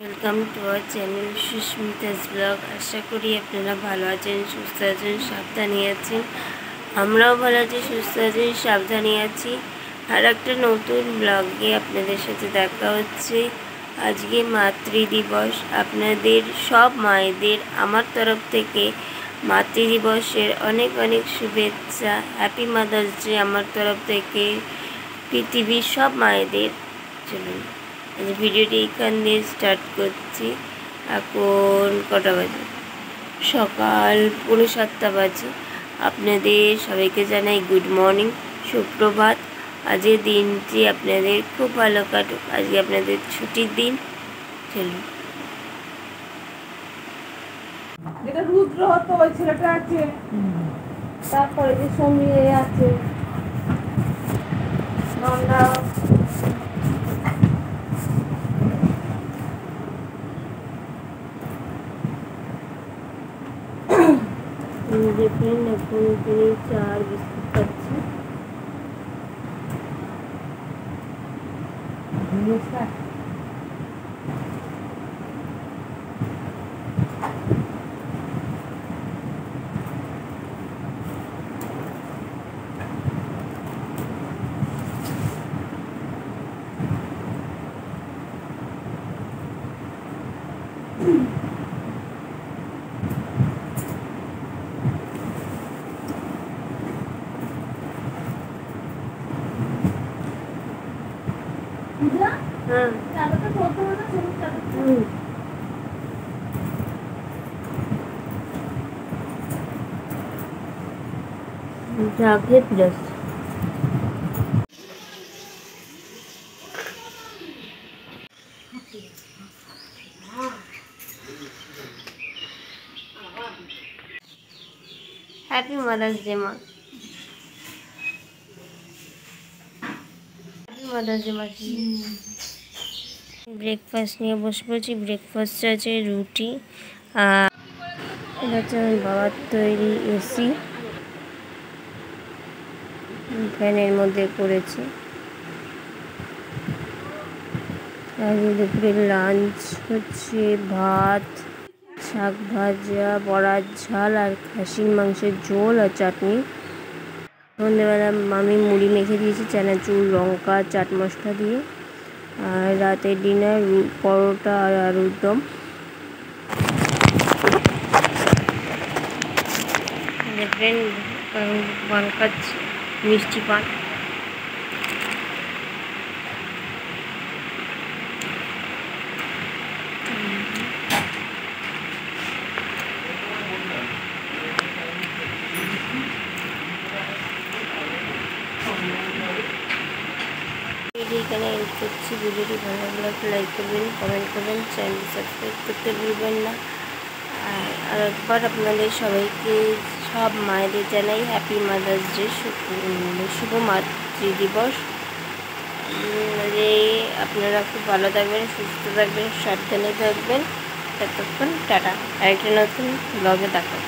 Welcome to our channel Sushmita's blog. আশা করি আপনারা ভালো আছেন, সুস্থ আছেন, সাবধানে আছেন। আমরাও ভালো আছি, সুস্থ আছি, সাবধানে আছি। আর একটা নতুন ব্লগে আপনাদের সাথে দেখা হচ্ছে। আজকে মাতৃদিবস। আপনাদের সব মায়েদের আমার তরফ থেকে মাতৃদিবসের অনেক অনেক শুভেচ্ছা। হ্যাপি মাদার্স ডে আমার তরফ থেকে পৃথিবীর সব মায়েদের। চলুন ভিডিওটি এখান দিয়ে স্টার্ট করছি। এখন কটা বাজে? সকাল 7:45 বাজে। আপনাদের সবাইকে জানাই গুড মর্নিং, সুপ্রভাত। আজকের দিনটি আপনাদের খুব ভালো কাটুক। আজকে আপনাদের ছুটির দিন। চলুন। যেটা রুদ্র হতো ওই ছেলেটা আছে, তারপরে যে সমী আছে, নন্দা দেখেন এখন তিনি চার বিস্কুট খাচ্ছি। হ্যাঁ, চা খেয়ে ফিরে আসছি। হ্যাপি মাদার্স ডে মা। হ্যাপি মাদার্স ডে মাসি। ব্রেকফাস্ট নিয়ে বসে পড়েছি। ব্রেকফাস্টে আছে রুটি আর এটা হচ্ছে আমার বাবার তৈরি এসি, ফ্যানের মধ্যে করেছি। আজ দুপুরে লাঞ্চ হচ্ছে ভাত, শাক ভাজা, বড়ার ঝাল আর খাসির মাংসের ঝোল আর চাটনি। সন্ধ্যেবেলা আমি মুড়ি মেখে দিয়েছি চানাচুর, লঙ্কা, চাট মশলা দিয়ে। আর রাতে ডিনার পরোটা আর আলুর দম। দেখবেন পান খাচ্ছি, মিষ্টি পান। এখানে এন্ড করছি। ভিডিওটি ভালো লাগলে লাইক করবেন, কমেন্ট করবেন, চ্যানেল সাবস্ক্রাইব করতে ভুলবেন না। আর একবার আপনাদের সবাইকে, সব মায়েদের জানাই হ্যাপি মাদার্স ডে, শুভ মাতৃদিবস। আপনারা খুব ভালো থাকবেন, সুস্থ থাকবেন, সাবধানে থাকবেন। ততক্ষণ টাটা। আরেকটা নতুন ব্লগে দেখা।